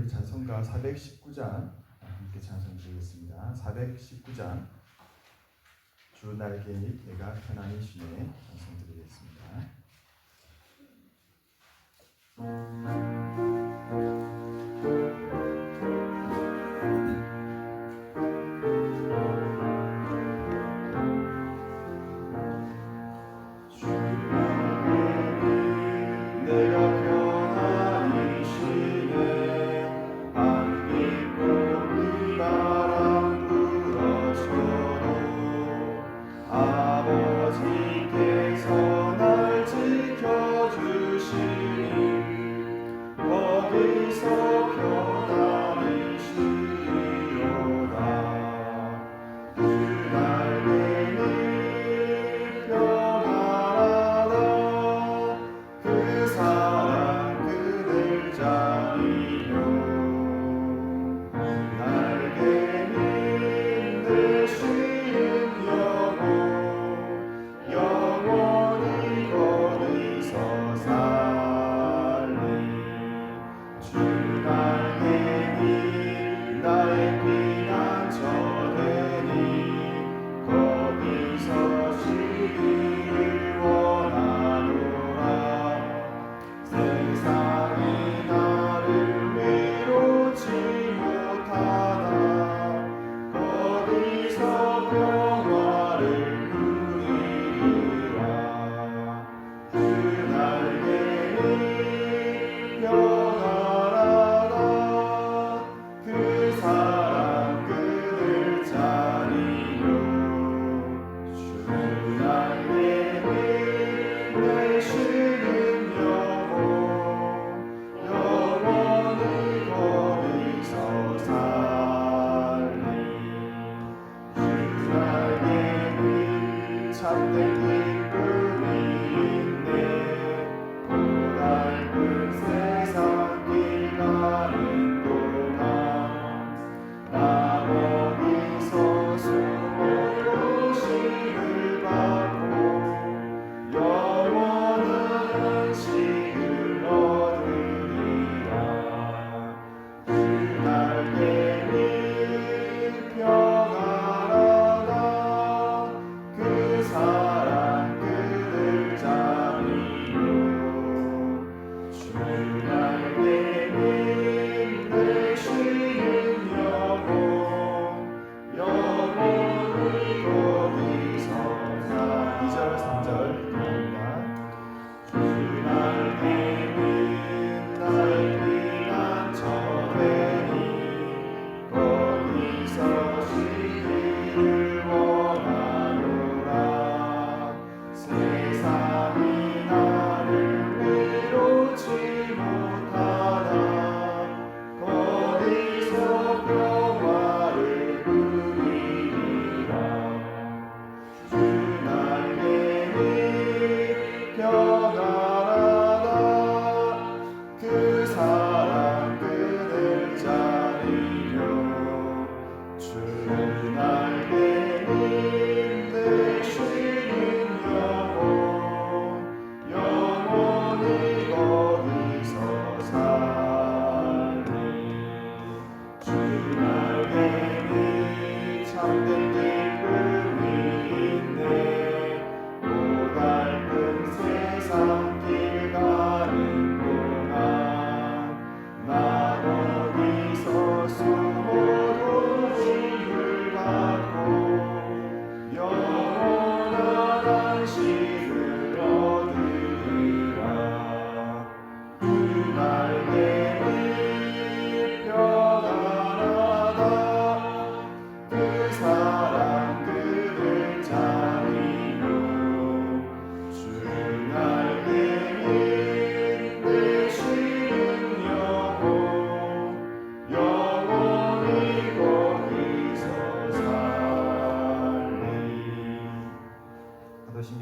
찬송가 419장 함께 찬송드리겠습니다. 419장 주 날개 및 내가 편안히 쉬네 찬송드리겠습니다.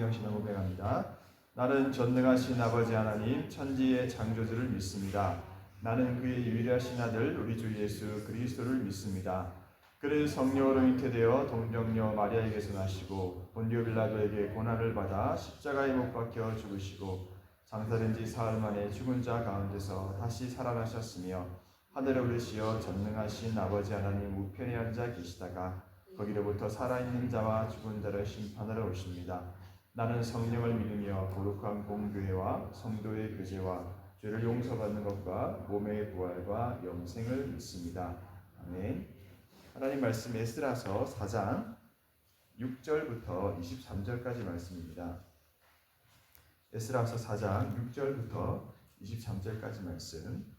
신경신앙 고백합니다. 나는 전능하신 아버지 하나님 천지의 창조주를 믿습니다. 나는 그의 유일하신 아들 우리 주 예수 그리스도를 믿습니다. 그를 성령으로 잉태되어 동정녀 마리아에게서 나시고 본디오 빌라도에게 고난을 받아 십자가에 못 박혀 죽으시고 장사된 지 사흘 만에 죽은 자 가운데서 다시 살아나셨으며 하늘에 오르시어 전능하신 아버지 하나님 우편에 앉아 계시다가 거기로부터 살아있는 자와 죽은 자를 심판하러 오십니다. 나는 성령을 믿으며 거룩한 공교회와 성도의 교제와 죄를 용서받는 것과 몸의 부활과 영생을 믿습니다. 아멘. 하나님 말씀 에스라서 4장 6절부터 23절까지 말씀입니다. 에스라서 4장 6절부터 23절까지 말씀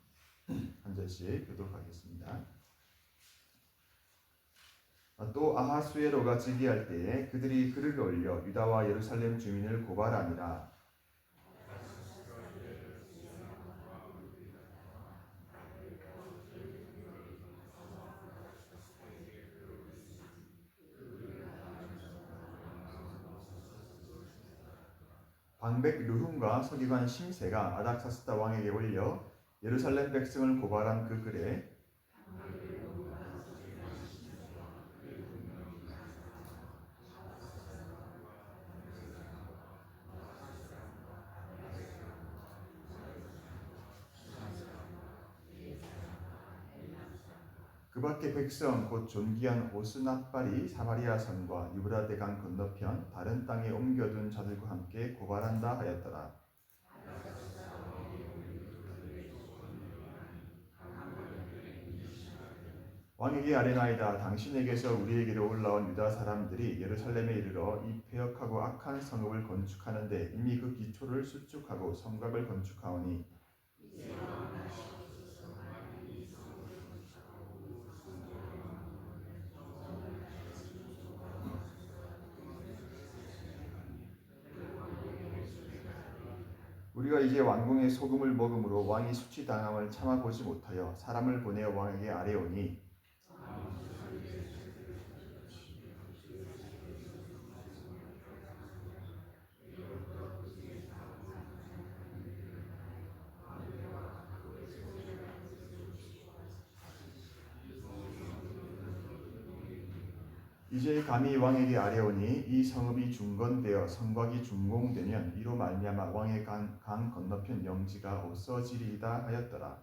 한 절씩 교독하겠습니다. 또 아하수에로가 즉위할 때에 그들이 글을 올려 유다와 예루살렘 주민을 고발하니라. 방백 르훔과 서기관 심세가 아닥사스다 왕에게 올려 예루살렘 백성을 고발한 그 글에 그 밖에 백성 곧 존귀한 오스낫발이 사마리아 성과 유브라 대강 건너편 다른 땅에 옮겨둔 자들과 함께 고발한다 하였더라. 왕에게 아뢰나이다. 당신에게서 우리에게로 올라온 유다 사람들이 예루살렘에 이르러 이 폐역하고 악한 성읍을 건축하는데 이미 그 기초를 수축하고 성곽을 건축하오니 우리가 이제 왕궁의 소금을 먹음으로 왕이 수치당함을 참아보지 못하여 사람을 보내어 왕에게 아뢰오니 이제 감히 왕에게 아뢰오니 이 성읍이 중건되어 성곽이 준공되면 이로 말미암아 왕의 강 건너편 영지가 없어지리이다 하였더라.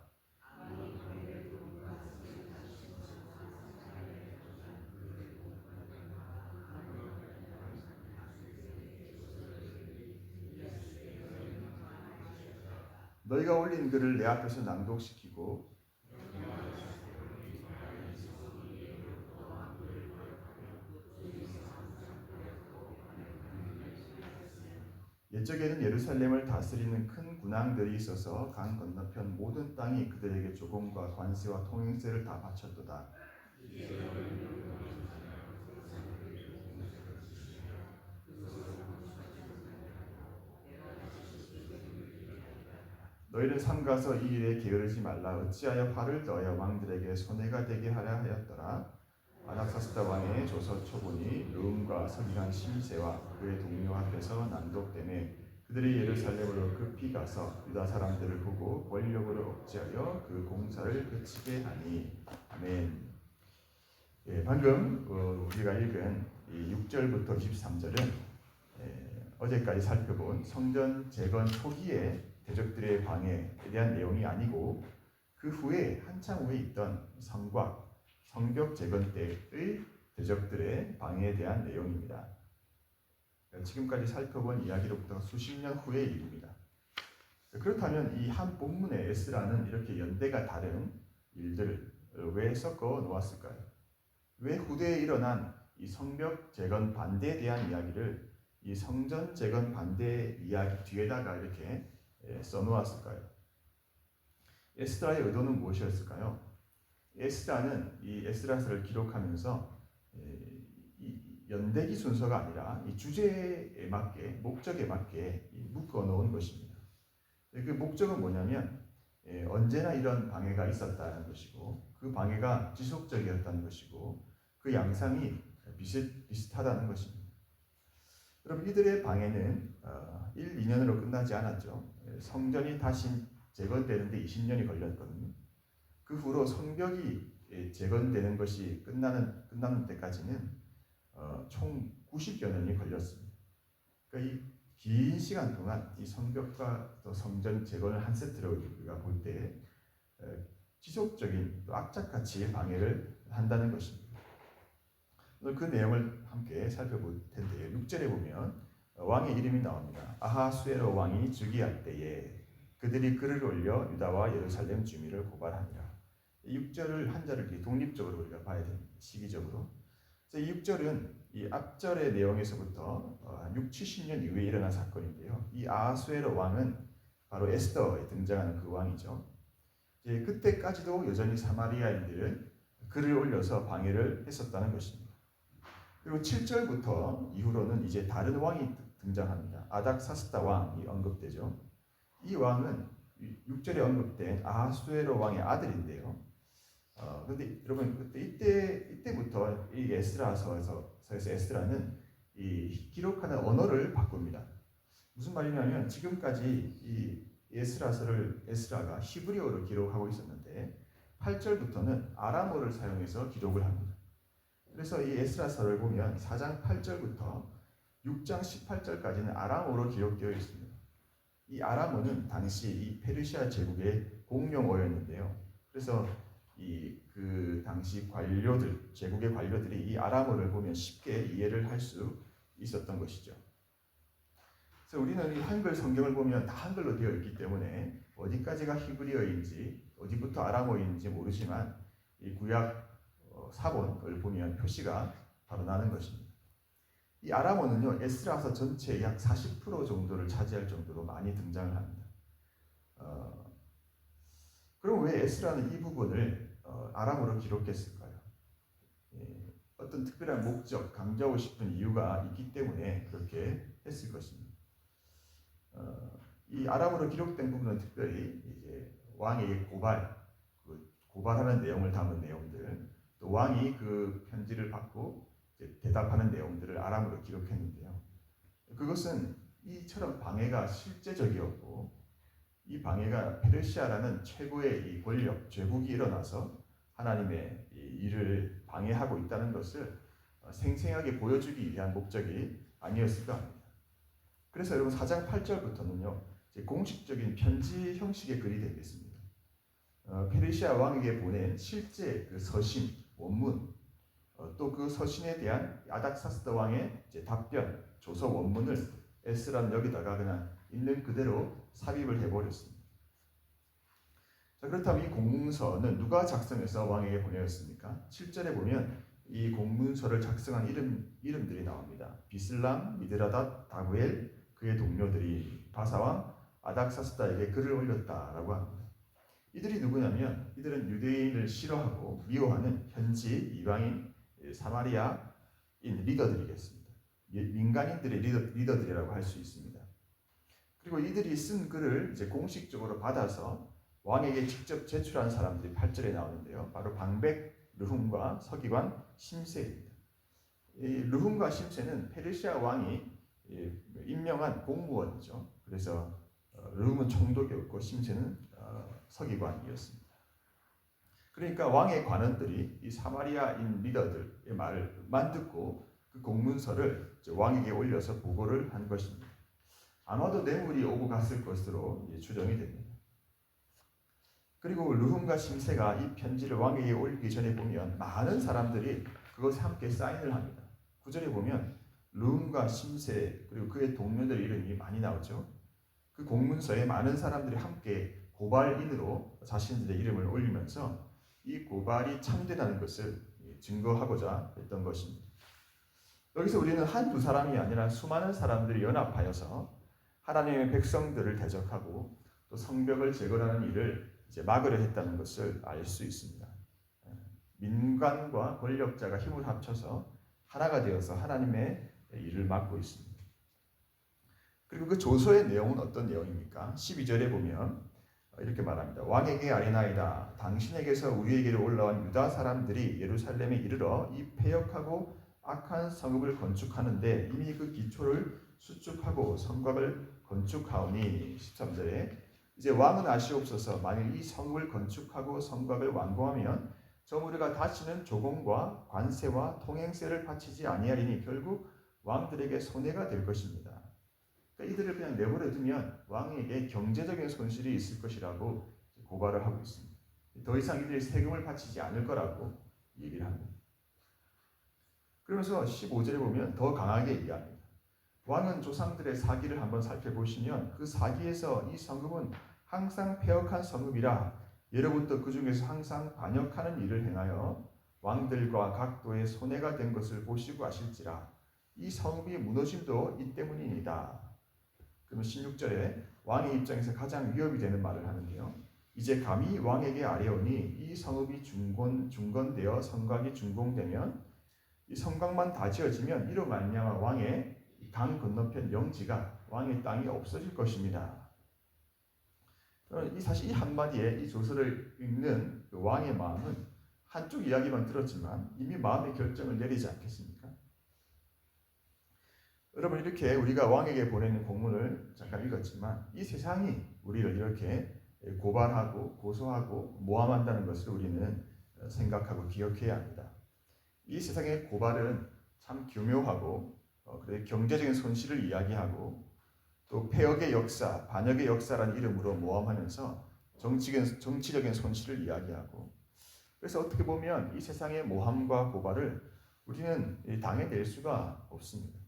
너희가 올린 글을 내 앞에서 낭독시키고 옛적에는 예루살렘을 다스리는 큰 군왕들이 있어서 강 건너편 모든 땅이 그들에게 조공과 관세와 통행세를 다 바쳤도다. 너희는 삼가서 이 일에 게으르지 말라. 어찌하여 화를 더하여 왕들에게 손해가 되게 하려 하였더라. 아닥사스다 왕의 조서 초본이 르훔과 서기관 심세와 그의 동료 앞에서 낭독되매 그들이 예루살렘으로 급히 가서 유다 사람들을 보고 권력으로 억제하여 그 공사를 그치게 하니. 아멘. 예, 방금 우리가 읽은 이 6절부터 23절은 어제까지 살펴본 성전 재건 초기에 대적들의 방해에 대한 내용이 아니고 그 후에 한참 후에 있던 성곽, 성벽 재건 때의 대적들의 방해에 대한 내용입니다. 지금까지 살펴본 이야기로부터 수십 년 후의 일입니다. 그렇다면 이 한 본문에 에스라는 이렇게 연대가 다른 일들을 왜 섞어 놓았을까요? 왜 후대에 일어난 이 성벽 재건 반대에 대한 이야기를 이 성전 재건 반대 이야기 뒤에다가 이렇게 써놓았을까요? 에스라의 의도는 무엇이었을까요? 에스라는 이 에스라서를 기록하면서 이 연대기 순서가 아니라 이 주제에 맞게 목적에 맞게 묶어 놓은 것입니다. 그 목적은 뭐냐면 언제나 이런 방해가 있었다는 것이고 그 방해가 지속적이었다는 것이고 그 양상이 비슷하다는 것입니다. 그럼 이들의 방해는 1, 2년으로 끝나지 않았죠. 성전이 다시 재건되는데 20년이 걸렸거든요. 그 후로 성벽이 재건되는 것이 끝나는 때까지는 총 90여 년이 걸렸습니다. 그러니까 이 긴 시간 동안 이 성벽과 또 성전 재건을 한 세트로 우리가 볼 때 지속적인 또 악착같이 방해를 한다는 것입니다. 오늘 그 내용을 함께 살펴볼 텐데요. 6절에 보면 왕의 이름이 나옵니다. 아하수에로 왕이 즉위할 때에 그들이 글을 올려 유다와 예루살렘 주민을 고발하니라. 6절을 한 절을 독립적으로 우리가 봐야 됩니다. 시기적으로. 이 6절은 이 앞절의 내용에서부터 6, 70년 이후에 일어난 사건인데요. 이 아하수에로 왕은 바로 에스더에 등장하는 그 왕이죠. 그때까지도 여전히 사마리아인들은 글을 올려서 방해를 했었다는 것입니다. 그리고 7절부터 이후로는 이제 다른 왕이 등장합니다. 아닥사스다 왕이 언급되죠. 이 왕은 6절에 언급된 아하수에로 왕의 아들인데요. 그런데 여러분 그때 이때부터 이 에스라서에서 에스라는 이 기록하는 언어를 바꿉니다. 무슨 말이냐면 지금까지 이 에스라가 히브리어로 기록하고 있었는데 8절부터는 아람어를 사용해서 기록을 합니다. 그래서 이 에스라서를 보면 4장 8절부터 6장 18절까지는 아람어로 기록되어 있습니다. 이 아람어는 당시 이 페르시아 제국의 공용어였는데요. 그래서 그 당시 관료들, 제국의 관료들이 이 아람어를 보면 쉽게 이해를 할 수 있었던 것이죠. 그래서 우리는 이 한글 성경을 보면 다 한글로 되어 있기 때문에 어디까지가 히브리어인지 어디부터 아람어인지 모르지만 이 구약 사본을 보면 표시가 바로 나는 것입니다. 이 아람어는요 에스라서 전체의 약 40% 정도를 차지할 정도로 많이 등장을 합니다. 그럼 왜 에스라는 이 부분을 아람어로 기록했을까요? 어떤 특별한 목적, 강조하고 싶은 이유가 있기 때문에 그렇게 했을 것입니다. 이 아람어로 기록된 부분은 특별히 이제 왕에게 고발하는 내용을 담은 내용들, 또 왕이 그 편지를 받고 대답하는 내용들을 아람어로 기록했는데요. 그것은 이처럼 방해가 실제적이었고 이 방해가 페르시아라는 최고의 이 권력, 제국이 일어나서 하나님의 이 일을 방해하고 있다는 것을 생생하게 보여주기 위한 목적이 아니었을까 합니다. 그래서 여러분 4장 8절부터는요 공식적인 편지 형식의 글이 되겠습니다. 페르시아 왕에게 보낸 실제 그 서신, 원문, 또 그 서신에 대한 아닥사스다 왕의 답변, 조서 원문을 에스라는 여기다가 그냥 있는 그대로 삽입을 해버렸습니다. 자, 그렇다면 이 공문서는 누가 작성해서 왕에게 보내었습니까? 7절에 보면 이 공문서를 작성한 이름들이 나옵니다. 비슬람, 미드라닷, 다구엘, 그의 동료들이 바사왕 아닥사스다에게 글을 올렸다라고 합니다. 이들이 누구냐면 이들은 유대인을 싫어하고 미워하는 현지 이방인 사마리아인 리더들이겠습니다. 민간인들의 리더들이라고 할 수 있습니다. 그리고 이들이 쓴 글을 이제 공식적으로 받아서 왕에게 직접 제출한 사람들이 8절에 나오는데요. 바로 방백, 르훔과 서기관, 심세입니다. 이 르훔과 심세는 페르시아 왕이 임명한 공무원이죠. 그래서 르훔은 총독이었고 심세는 서기관이었습니다. 그러니까 왕의 관원들이 이 사마리아인 리더들의 말만 듣고 그 공문서를 왕에게 올려서 보고를 한 것입니다. 아마도 뇌물이 오고 갔을 것으로 추정이 됩니다. 그리고 르훔과 심세가 이 편지를 왕에게 올리기 전에 보면 많은 사람들이 그것에 함께 사인을 합니다. 9절에 보면 르훔과 심세 그리고 그의 동료들 이름이 많이 나오죠. 그 공문서에 많은 사람들이 함께 고발인으로 자신들의 이름을 올리면서 이 고발이 참되다는 것을 증거하고자 했던 것입니다. 여기서 우리는 한두 사람이 아니라 수많은 사람들이 연합하여서 하나님의 백성들을 대적하고 또 성벽을 재건하는 일을 이제 막으려 했다는 것을 알 수 있습니다. 민간과 권력자가 힘을 합쳐서 하나가 되어서 하나님의 일을 막고 있습니다. 그리고 그 조서의 내용은 어떤 내용입니까? 12절에 보면 이렇게 말합니다. 왕에게 아뢰나이다. 당신에게서 우리에게로 올라온 유다 사람들이 예루살렘에 이르러 이 패역하고 악한 성읍을 건축하는데 이미 그 기초를 수축하고 성곽을 건축하오니 13절에 이제 왕은 아시옵소서. 만일 이 성읍을 건축하고 성곽을 완공하면 저무리가 다시는 조공과 관세와 통행세를 바치지 아니하리니 결국 왕들에게 손해가 될 것입니다. 그러니까 이들을 그냥 내버려 두면 왕에게 경제적인 손실이 있을 것이라고 고발을 하고 있습니다. 더 이상 이들이 세금을 바치지 않을 거라고 얘기를 합니다. 그러면서 15절에 보면 더 강하게 얘기합니다. 왕은 조상들의 사기를 한번 살펴보시면 그 사기에서 이 성읍은 항상 패역한 성읍이라 예로부터 그 중에서 항상 반역하는 일을 행하여 왕들과 각도의 손해가 된 것을 보시고 아실지라 이 성읍이 무너짐도 이 때문이니이다. 그러면 16절에 왕의 입장에서 가장 위협이 되는 말을 하는데요. 이제 감히 왕에게 아뢰오니 이 성읍이 중건되어 성곽이 준공되면 이 성곽만 다 지어지면 이로 말미암아 왕의 강 건너편 영지가 왕의 땅이 없어질 것입니다. 사실 이 한마디에 이 조서를 읽는 그 왕의 마음은 한쪽 이야기만 들었지만 이미 마음의 결정을 내리지 않겠습니까? 여러분, 이렇게 우리가 왕에게 보내는 공문을 잠깐 읽었지만 이 세상이 우리를 이렇게 고발하고 고소하고 모함한다는 것을 우리는 생각하고 기억해야 합니다. 이 세상의 고발은 참 교묘하고 경제적인 손실을 이야기하고 또 폐역의 역사, 반역의 역사라는 이름으로 모함하면서 정치적인 손실을 이야기하고, 그래서 어떻게 보면 이 세상의 모함과 고발을 우리는 당해낼 수가 없습니다.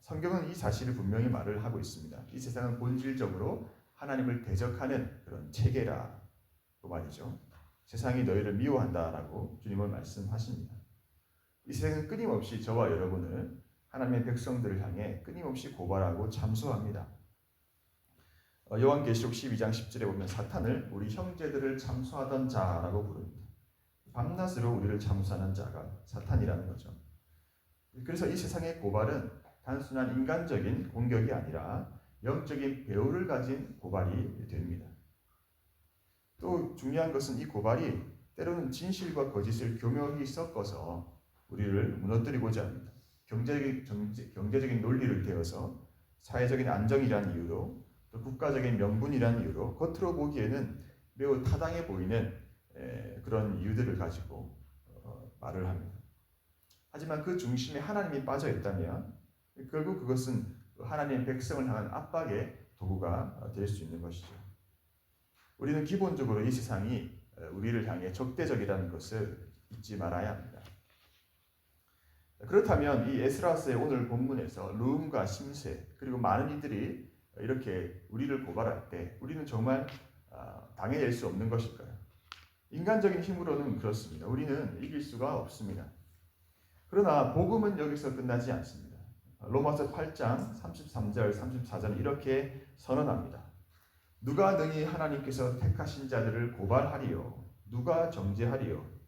성경은 이 사실을 분명히 말을 하고 있습니다. 이 세상은 본질적으로 하나님을 대적하는 그런 체계라고 말이죠. 세상이 너희를 미워한다라고 주님은 말씀하십니다. 이 세상은 끊임없이 저와 여러분을, 하나님의 백성들을 향해 끊임없이 고발하고 참소합니다. 요한계시록 12장 10절에 보면 사탄을 우리 형제들을 참소하던 자라고 부릅니다. 밤낮으로 우리를 참소하는 자가 사탄이라는 거죠. 그래서 이 세상의 고발은 단순한 인간적인 공격이 아니라 영적인 배후를 가진 고발이 됩니다. 또 중요한 것은 이 고발이 때로는 진실과 거짓을 교묘히 섞어서 우리를 무너뜨리고자 합니다. 경제적인 논리를 대어서 사회적인 안정이라는 이유로 또 국가적인 명분이라는 이유로 겉으로 보기에는 매우 타당해 보이는 그런 이유들을 가지고 말을 합니다. 하지만 그 중심에 하나님이 빠져 있다면 결국 그것은 하나님의 백성을 향한 압박의 도구가 될 수 있는 것이죠. 우리는 기본적으로 이 세상이 우리를 향해 적대적이라는 것을 잊지 말아야 합니다. 그렇다면 이 에스라스의 오늘 본문에서 르움과 심세 그리고 많은 이들이 이렇게 우리를 고발할 때 우리는 정말 당해낼 수 없는 것일까요? 인간적인 힘으로는 그렇습니다. 우리는 이길 수가 없습니다. 그러나 복음은 여기서 끝나지 않습니다. 로마서 8장 33절 34절 이렇게 선언합니다. 누가 능히 하나님께서 택하신 자들을 고발하리요? 누가 정죄하리요?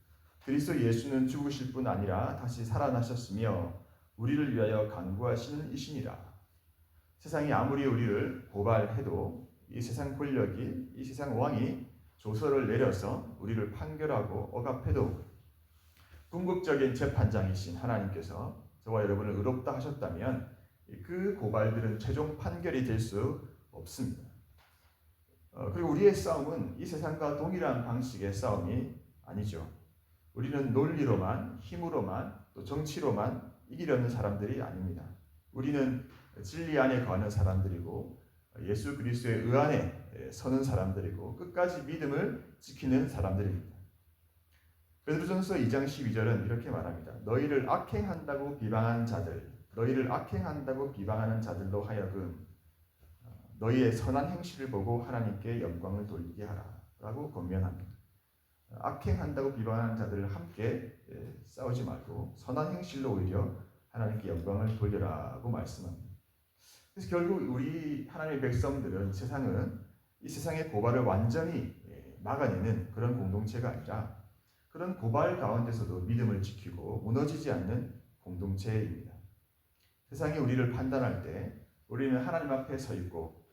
그리스도 예수는 죽으실 뿐 아니라 다시 살아나셨으며 우리를 위하여 간구하시는 이시니라. 세상이 아무리 우리를 고발해도 이 세상 권력이, 이 세상 왕이 조서를 내려서 우리를 판결하고 억압해도 궁극적인 재판장이신 하나님께서 저와 여러분을 의롭다 하셨다면 그 고발들은 최종 판결이 될 수 없습니다. 그리고 우리의 싸움은 이 세상과 동일한 방식의 싸움이 아니죠. 우리는 논리로만, 힘으로만, 또 정치로만 이기려는 사람들이 아닙니다. 우리는 진리 안에 거하는 사람들이고 예수 그리스도의 의 안에 서는 사람들이고 끝까지 믿음을 지키는 사람들입니다. 베드로전서 2장 12절은 이렇게 말합니다. 너희를 악행한다고 비방한 자들, 너희를 악행한다고 비방하는 자들로 하여금 너희의 선한 행실을 보고 하나님께 영광을 돌리게 하라 라고 권면합니다. 악행한다고 비방하는 자들을 함께 싸우지 말고 선한 행실로 오히려 하나님께 영광을 돌려라고 말씀합니다. 그래서 결국 우리 하나님의 백성들은 이 세상의 고발을 완전히 막아내는 그런 공동체가 아니라 그런 고발 가운데서도 믿음을 지키고 무너지지 않는 공동체입니다. 세상이 우리를 판단할 때 우리는 하나님 앞에 서 있고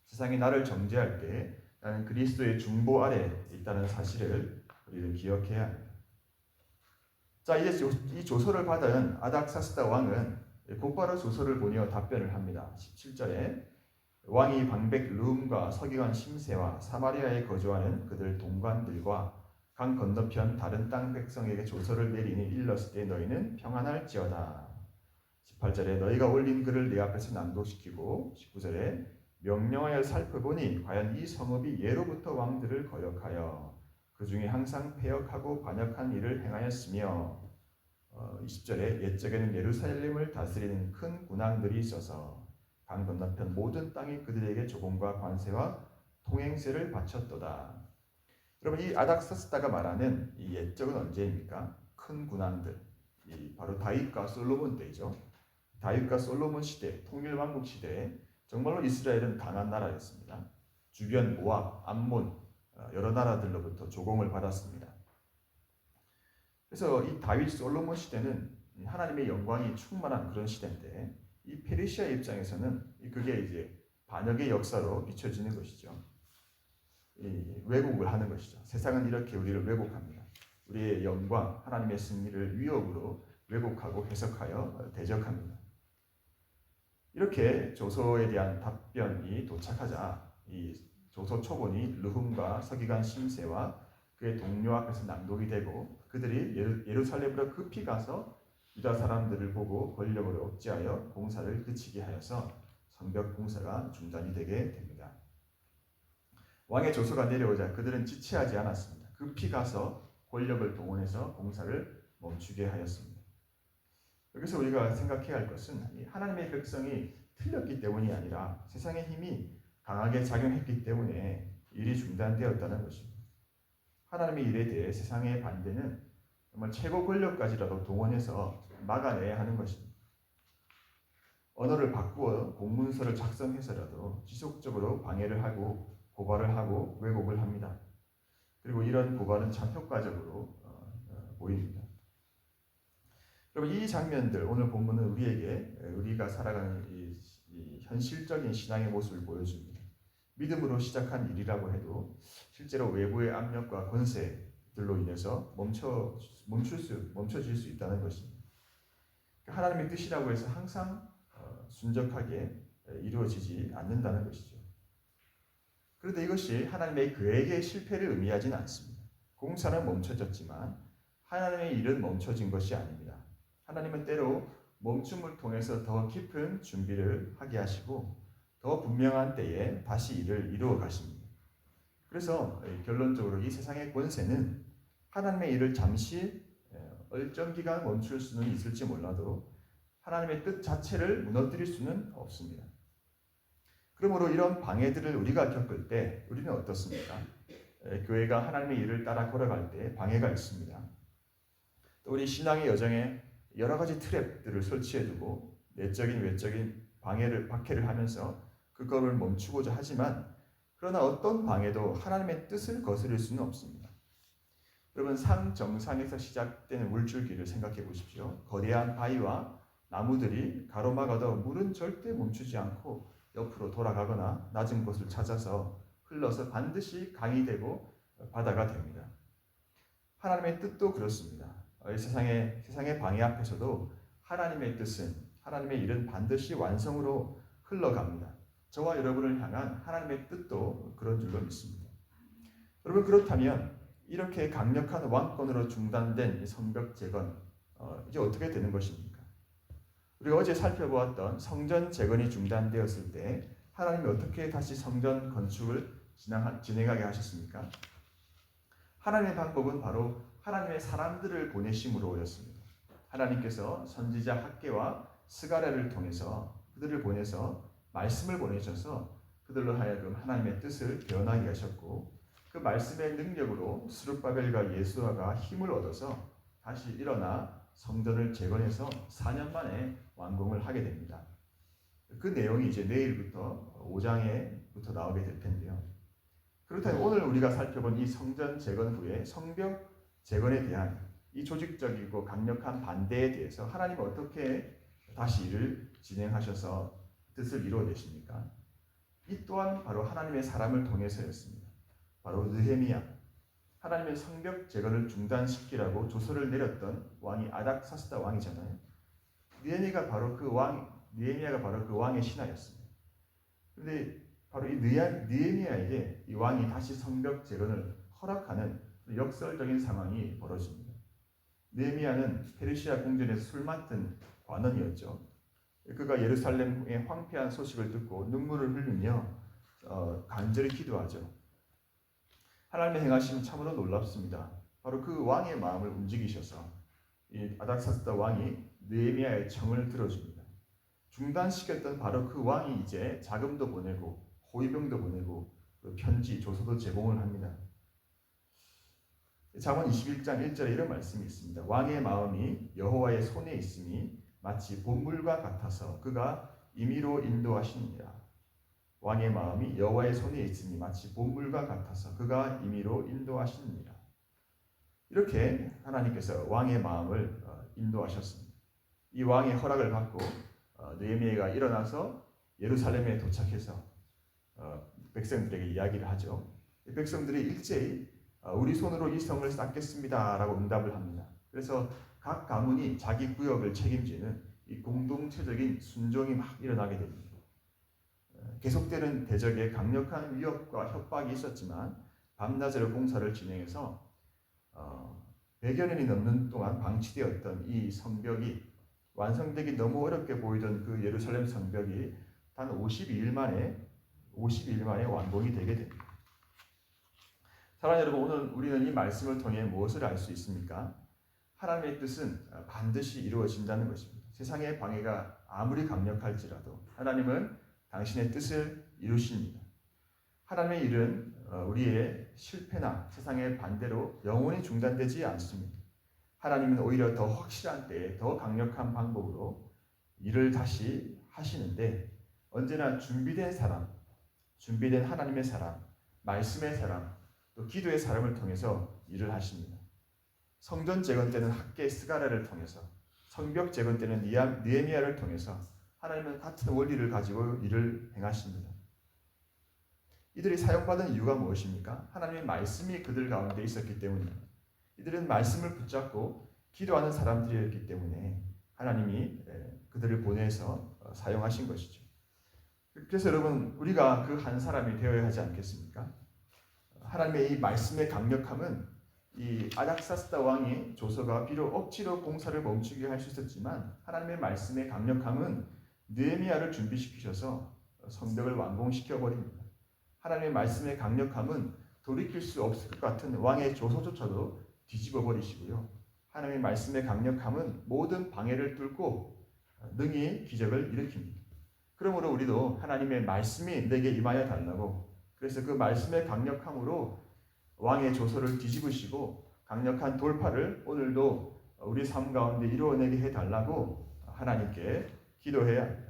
세상이 나를 정죄할 때 나는 그리스도의 중보 아래 있다는 사실을 우리는 기억해야 합니다. 자, 이제 이 조서를 받은 아닥사스다 왕은 곧바로 조서를 보내어 답변을 합니다. 17절에 왕이 방백 르움과 서기관 심세와 사마리아에 거주하는 그들 동관들과 강 건너편 다른 땅 백성에게 조서를 내리니 일렀을 때 너희는 평안할지어다. 18절에 너희가 올린 글을 내 앞에서 낭독시키고 19절에 명령하여 살펴보니 과연 이 성읍이 예로부터 왕들을 거역하여 그 중에 항상 패역하고 반역한 일을 행하였으며 20절에 옛적에는 예루살렘을 다스리는 큰 군왕들이 있어서 강 건너편 모든 땅이 그들에게 조공과 관세와 통행세를 바쳤도다. 여러분, 이 아닥사스다가 말하는 이 옛적은 언제입니까? 큰 군왕들, 바로 다윗과 솔로몬 때이죠. 다윗과 솔로몬 시대, 통일왕국 시대에 정말로 이스라엘은 강한 나라였습니다. 주변 모압, 암몬 여러 나라들로부터 조공을 받았습니다. 그래서 이 다윗 솔로몬 시대는 하나님의 영광이 충만한 그런 시대인데, 이 페르시아 입장에서는 그게 이제 반역의 역사로 비춰지는 것이죠. 왜곡을 하는 것이죠. 세상은 이렇게 우리를 왜곡합니다. 우리의 영광, 하나님의 승리를 위협으로 왜곡하고 해석하여 대적합니다. 이렇게 조소에 대한 답변이 도착하자 이 조소 초본이 르훔과 서기관 심세와 그의 동료 앞에서 낭독이 되고, 그들이 예루살렘으로 급히 가서 유다 사람들을 보고 권력을 억제하여 봉사를 그치게 하여서 성벽 봉사가 중단이 되게 됩니다. 왕의 조서가 내려오자 그들은 지체하지 않았습니다. 급히 가서 권력을 동원해서 봉사를 멈추게 하였습니다. 여기서 우리가 생각해야 할 것은 하나님의 백성이 틀렸기 때문이 아니라 세상의 힘이 강하게 작용했기 때문에 일이 중단되었다는 것입니다. 하나님의 일에 대해 세상의 반대는 정말 최고 권력까지라도 동원해서 막아내야 하는 것입니다. 언어를 바꾸어 공문서를 작성해서라도 지속적으로 방해를 하고 고발을 하고 왜곡을 합니다. 그리고 이런 고발은 참 효과적으로 보입니다. 여러분, 이 장면들, 오늘 본문은 우리가 살아가는 이 현실적인 신앙의 모습을 보여줍니다. 믿음으로 시작한 일이라고 해도 실제로 외부의 압력과 권세들로 인해서 멈춰질 수 있다는 것입니다. 하나님의 뜻이라고 해서 항상 순적하게 이루어지지 않는다는 것이죠. 그런데 이것이 하나님의 계획의 실패를 의미하지는 않습니다. 공사는 멈춰졌지만 하나님의 일은 멈춰진 것이 아닙니다. 하나님은 때로 멈춤을 통해서 더 깊은 준비를 하게 하시고 더 분명한 때에 다시 일을 이루어 가십니다. 그래서 결론적으로 이 세상의 권세는 하나님의 일을 잠시 일정 기간 멈출 수는 있을지 몰라도 하나님의 뜻 자체를 무너뜨릴 수는 없습니다. 그러므로 이런 방해들을 우리가 겪을 때 우리는 어떻습니까? 교회가 하나님의 일을 따라 걸어갈 때 방해가 있습니다. 또 우리 신앙의 여정에 여러 가지 트랩들을 설치해두고 내적인 외적인 박해를 하면서 그거를 멈추고자 하지만, 그러나 어떤 방해도 하나님의 뜻을 거스릴 수는 없습니다. 여러분, 산 정상에서 시작되는 물줄기를 생각해 보십시오. 거대한 바위와 나무들이 가로막아도 물은 절대 멈추지 않고 옆으로 돌아가거나 낮은 곳을 찾아서 흘러서 반드시 강이 되고 바다가 됩니다. 하나님의 뜻도 그렇습니다. 세상의 방해 앞에서도 하나님의 뜻은, 하나님의 일은 반드시 완성으로 흘러갑니다. 저와 여러분을 향한 하나님의 뜻도 그런 줄로 믿습니다. 여러분, 그렇다면 이렇게 강력한 왕권으로 중단된 성벽 재건, 이제 어떻게 되는 것입니까? 우리가 어제 살펴보았던 성전 재건이 중단되었을 때 하나님이 어떻게 다시 성전 건축을 진행하게 하셨습니까? 하나님의 방법은 바로 하나님의 사람들을 보내심으로였습니다. 하나님께서 선지자 학개와 스가랴를 통해서 그들을 보내서 말씀을 보내셔서 그들로 하여금 하나님의 뜻을 변하게 하셨고, 그 말씀의 능력으로 스룹바벨과 예수아가 힘을 얻어서 다시 일어나 성전을 재건해서 4년 만에 완공을 하게 됩니다. 그 내용이 이제 내일부터 5장에부터 나오게 될 텐데요. 그렇다면 오늘 우리가 살펴본 이 성전 재건 후에 성벽 재건에 대한 이 조직적이고 강력한 반대에 대해서 하나님은 어떻게 다시 일을 진행하셔서 뜻을 이루어내십니까? 이 또한 바로 하나님의 사람을 통해서였습니다. 바로 느헤미야, 하나님의 성벽 재건을 중단시키라고 조서를 내렸던 왕이 아닥사스다 왕이잖아요. 느헤미야가 바로 그 왕의 신하였습니다. 그런데 바로 이 느헤미야에게 이 왕이 다시 성벽 재건을 허락하는 역설적인 상황이 벌어집니다. 느헤미야는 페르시아 궁전에서 술 맡은 관원이었죠. 그가 예루살렘의 황폐한 소식을 듣고 눈물을 흘리며 간절히 기도하죠. 하나님의 행하심은 참으로 놀랍습니다. 바로 그 왕의 마음을 움직이셔서 이 아닥사스다 왕이 느헤미야의 청을 들어줍니다. 중단시켰던 바로 그 왕이 이제 자금도 보내고 호위병도 보내고 편지, 조서도 제공을 합니다. 잠언 21장 1절에 이런 말씀이 있습니다. 왕의 마음이 여호와의 손에 있음이 마치 본물과 같아서 그가 임의로 인도하시느니라. 왕의 마음이 여호와의 손에 있음이 마치 본물과 같아서 그가 임의로 인도하시느니라. 이렇게 하나님께서 왕의 마음을 인도하셨습니다. 이 왕의 허락을 받고 느헤미야가 일어나서 예루살렘에 도착해서 백성들에게 이야기를 하죠. 백성들이 일제히 우리 손으로 이 성을 쌓겠습니다 라고 응답을 합니다. 그래서 각 가문이 자기 구역을 책임지는 이 공동체적인 순종이 막 일어나게 됩니다. 계속되는 대적의 강력한 위협과 협박이 있었지만 밤낮으로 공사를 진행해서 100여 년이 넘는 동안 방치되었던 이 성벽이 완성되기 너무 어렵게 보이던 그 예루살렘 성벽이 단 52일 만에 완공이 되게 됩니다. 사랑하는 여러분, 오늘 우리는 이 말씀을 통해 무엇을 알 수 있습니까? 하나님의 뜻은 반드시 이루어진다는 것입니다. 세상의 방해가 아무리 강력할지라도 하나님은 당신의 뜻을 이루십니다. 하나님의 일은 우리의 실패나 세상의 반대로 영원히 중단되지 않습니다. 하나님은 오히려 더 확실한 때에 더 강력한 방법으로 일을 다시 하시는데 언제나 준비된 사람, 준비된 하나님의 사람, 말씀의 사람, 또 기도의 사람을 통해서 일을 하십니다. 성전 재건 때는 학계 스가랴를 통해서, 성벽 재건 때는 느헤미야를 통해서 하나님은 같은 원리를 가지고 일을 행하십니다. 이들이 사용받은 이유가 무엇입니까? 하나님의 말씀이 그들 가운데 있었기 때문입니다. 이들은 말씀을 붙잡고 기도하는 사람들이었기 때문에 하나님이 그들을 보내서 사용하신 것이죠. 그래서 여러분, 우리가 그 한 사람이 되어야 하지 않겠습니까? 하나님의 이 말씀의 강력함은 이 아닥사스다 왕의 조서가 비록 억지로 공사를 멈추게 할 수 있었지만 하나님의 말씀의 강력함은 느헤미야를 준비시키셔서 성벽을 완공시켜 버립니다. 하나님의 말씀의 강력함은 돌이킬 수 없을 것 같은 왕의 조서조차도 뒤집어 버리시고요. 하나님의 말씀의 강력함은 모든 방해를 뚫고 능히 기적을 일으킵니다. 그러므로 우리도 하나님의 말씀이 내게 임하여 달라고, 그래서 그 말씀의 강력함으로 왕의 조서를 뒤집으시고 강력한 돌파를 오늘도 우리 삶 가운데 이루어내게 해달라고 하나님께 기도해야 합니다.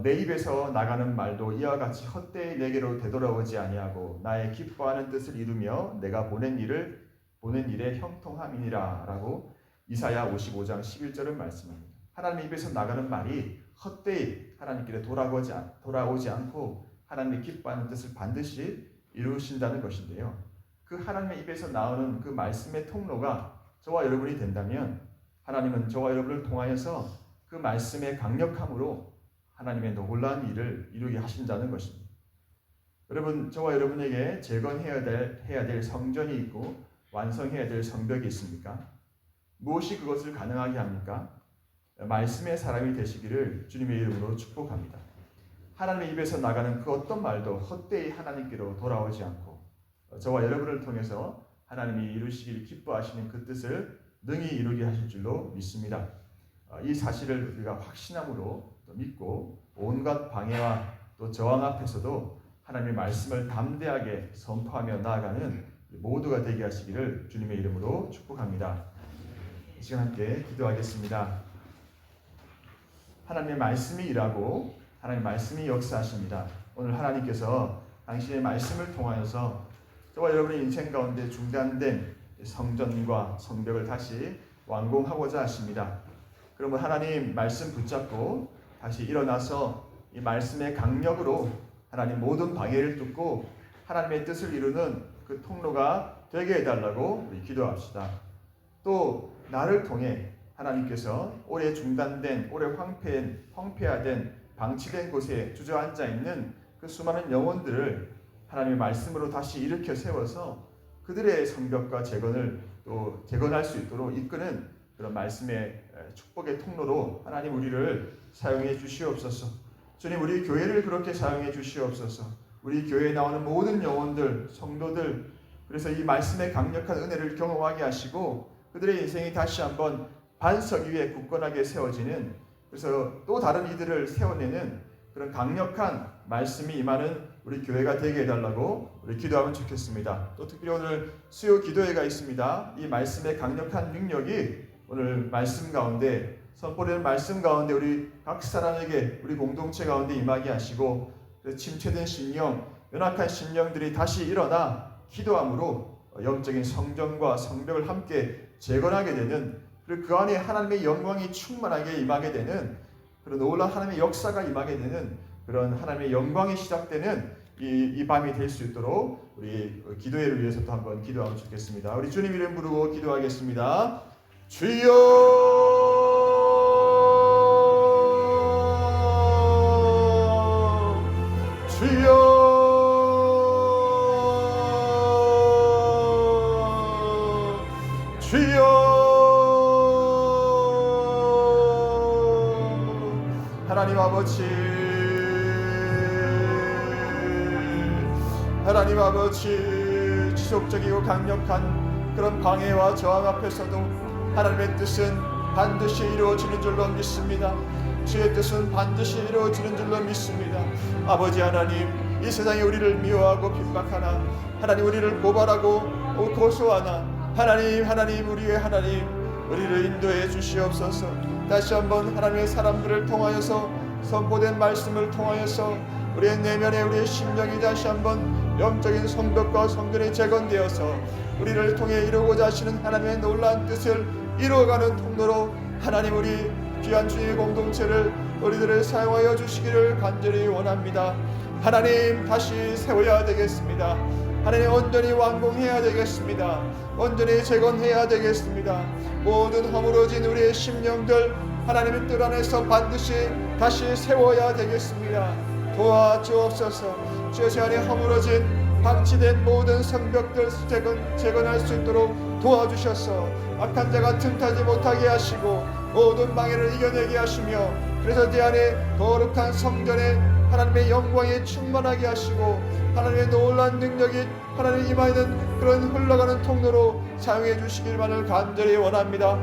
내 입에서 나가는 말도 이와 같이 헛되이 내게로 되돌아오지 아니하고 나의 기뻐하는 뜻을 이루며 내가 보낸 일에 형통함이니라 라고 이사야 55장 11절은 말씀합니다. 하나님의 입에서 나가는 말이 헛되이 하나님께 돌아오지 않고 하나님의 기뻐하는 뜻을 반드시 이루신다는 것인데요. 그 하나님의 입에서 나오는 그 말씀의 통로가 저와 여러분이 된다면 하나님은 저와 여러분을 통하여서 그 말씀의 강력함으로 하나님의 놀라운 일을 이루게 하신다는 것입니다. 여러분, 저와 여러분에게 재건해야 될 성전이 있고 완성해야 될 성벽이 있습니까? 무엇이 그것을 가능하게 합니까? 말씀의 사람이 되시기를 주님의 이름으로 축복합니다. 하나님의 입에서 나가는 그 어떤 말도 헛되이 하나님께로 돌아오지 않고 저와 여러분을 통해서 하나님이 이루시기를 기뻐하시는 그 뜻을 능히 이루게 하실 줄로 믿습니다. 이 사실을 우리가 확신함으로 믿고 온갖 방해와 또 저항 앞에서도 하나님의 말씀을 담대하게 선포하며 나아가는 모두가 되게 하시기를 주님의 이름으로 축복합니다. 이 시간 함께 기도하겠습니다. 하나님의 말씀이 일하고 하나님의 말씀이 역사하십니다. 오늘 하나님께서 당신의 말씀을 통하여서 저와 여러분의 인생 가운데 중단된 성전과 성벽을 다시 완공하고자 하십니다. 그러면 하나님 말씀 붙잡고 다시 일어나서 이 말씀의 강력으로 하나님 모든 방해를 뚫고 하나님의 뜻을 이루는 그 통로가 되게 해달라고 우리 기도합시다. 또 나를 통해 하나님께서 오래 중단된, 오래 황폐화된, 방치된 곳에 주저앉아 있는 그 수많은 영혼들을 하나님의 말씀으로 다시 일으켜 세워서 그들의 성벽과 재건을 또 재건할 수 있도록 이끄는 그런 말씀의 축복의 통로로 하나님 우리를 사용해 주시옵소서. 주님, 우리 교회를 그렇게 사용해 주시옵소서. 우리 교회에 나오는 모든 영혼들, 성도들, 그래서 이 말씀의 강력한 은혜를 경험하게 하시고 그들의 인생이 다시 한번 반석 위에 굳건하게 세워지는, 그래서 또 다른 이들을 세워내는 그런 강력한 말씀이 임하는 우리 교회가 되게 해달라고 우리 기도하면 좋겠습니다. 또 특별히 오늘 수요 기도회가 있습니다. 이 말씀의 강력한 능력이 오늘 말씀 가운데, 선포되는 말씀 가운데 우리 각 사람에게, 우리 공동체 가운데 임하게 하시고, 침체된 심령, 연약한 심령들이 다시 일어나 기도함으로 영적인 성전과 성벽을 함께 재건하게 되는, 그리고 그 안에 하나님의 영광이 충만하게 임하게 되는 그런 놀라운 하나님의 역사가 임하게 되는 그런 하나님의 영광이 시작되는 이 밤이 될 수 있도록 우리 기도회를 위해서 또 한번 기도하면 좋겠습니다. 우리 주님 이름 부르고 기도하겠습니다. 주여, 주여, 주여. 하나님 아버지, 하나님 아버지, 지속적이고 강력한 그런 방해와 저항 앞에서도 하나님의 뜻은 반드시 이루어지는 줄로 믿습니다. 주의 뜻은 반드시 이루어지는 줄로 믿습니다. 아버지 하나님, 이 세상에 우리를 미워하고 핍박하나, 하나님 우리를 고발하고 고소하나, 하나님 우리의 하나님, 우리를 인도해 주시옵소서. 다시 한번 하나님의 사람들을 통하여서, 선포된 말씀을 통하여서 우리의 내면에, 우리의 심령이 다시 한번 영적인 성벽과 성전이 재건되어서 우리를 통해 이루고자 하시는 하나님의 놀라운 뜻을 이루어가는 통로로 하나님, 우리 귀한 주님의 공동체를, 우리들을 사용하여 주시기를 간절히 원합니다. 하나님, 다시 세워야 되겠습니다. 하나님, 온전히 완공해야 되겠습니다. 온전히 재건해야 되겠습니다. 모든 허물어진 우리의 심령들 하나님의 뜻 안에서 반드시 다시 세워야 되겠습니다. 도와주옵소서. 주의 안에 허물어진 방치된 모든 성벽들 재건할 수 있도록 도와주셔서 악한 자가 틈타지 못하게 하시고 모든 방해를 이겨내게 하시며, 그래서 내 안에 거룩한 성전에 하나님의 영광이 충만하게 하시고 하나님의 놀라운 능력이 하나님 임하는 그런 흘러가는 통로로 사용해 주시길만을 간절히 원합니다.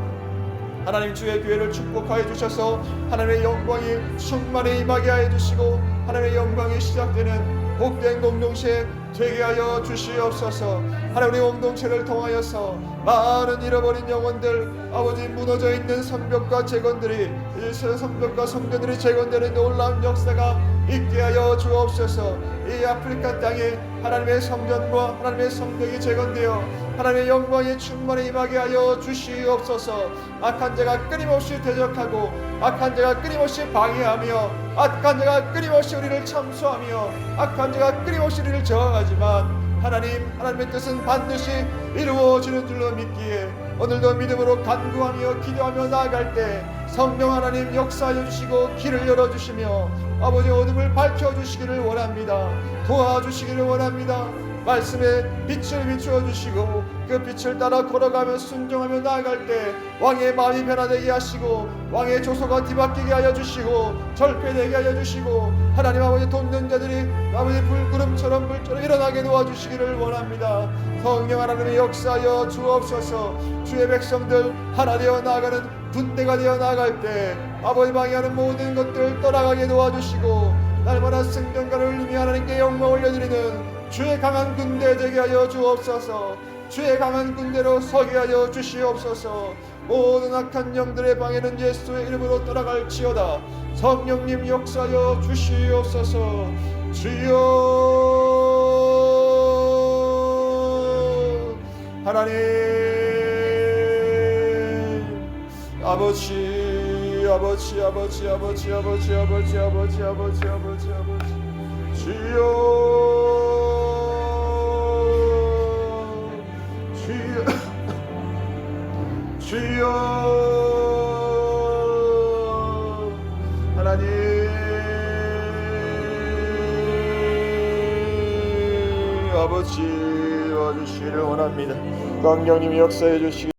하나님, 주의 교회를 축복하여 주셔서 하나님의 영광이 충만히 임하게 하여 주시고 하나님의 영광이 시작되는 복된 공동체 되게 하여 주시옵소서. 하나님, 우리 공동체를 통하여서 많은 잃어버린 영혼들, 아버지 무너져 있는 성벽과 재건들이, 성벽과 성전들이 재건되는 놀라운 역사가 있게 하여 주옵소서. 이 아프리카 땅에 하나님의 성전과 하나님의 성벽이 재건되어 하나님의 영광이 충만히 임하게 하여 주시옵소서. 악한 자가 끊임없이 대적하고 악한 자가 끊임없이 방해하며 악한 자가 끊임없이 우리를 참수하며 악한 자가 끊임없이 우리를 저항하지만 하나님의 뜻은 반드시 이루어지는 줄로 믿기에 오늘도 믿음으로 간구하며 기도하며 나아갈 때 성령 하나님 역사하여 주시고 길을 열어주시며 아버지 어둠을 밝혀주시기를 원합니다. 도와주시기를 원합니다. 말씀에 빛을 비추어 주시고 그 빛을 따라 걸어가며 순종하며 나아갈 때 왕의 마음이 변화되게 하시고 왕의 조소가 뒤바뀌게 하여 주시고 절패되게 하여 주시고 하나님 아버지 돕는 자들이 아버지 불구름처럼 물처럼 일어나게 도와주시기를 원합니다. 성령 하나님의 역사하여 주옵소서. 주의 백성들 하나 되어 나아가는 군대가 되어 나아갈 때 아버지 방해하는 모든 것들 떠나가게 도와주시고 날마다 승전가를 의미 하나님께 영광 올려드리는 주의 강한 군대 되게 하여 주옵소서. 주의 강한 군대로 서게 하여 주시옵소서. 모든 악한 영들의 방해는 예수의 이름으로 떠나갈지어다. 성령님 역사하여 주시옵소서. 주여 하나님 아버지 아버지 아버지 아버지 아버지 아버지 아버지 아버지 아버지 아버지 주여 주여 하나님 아버지 와주시기를 원합니다. 성령님이 역사해 주시기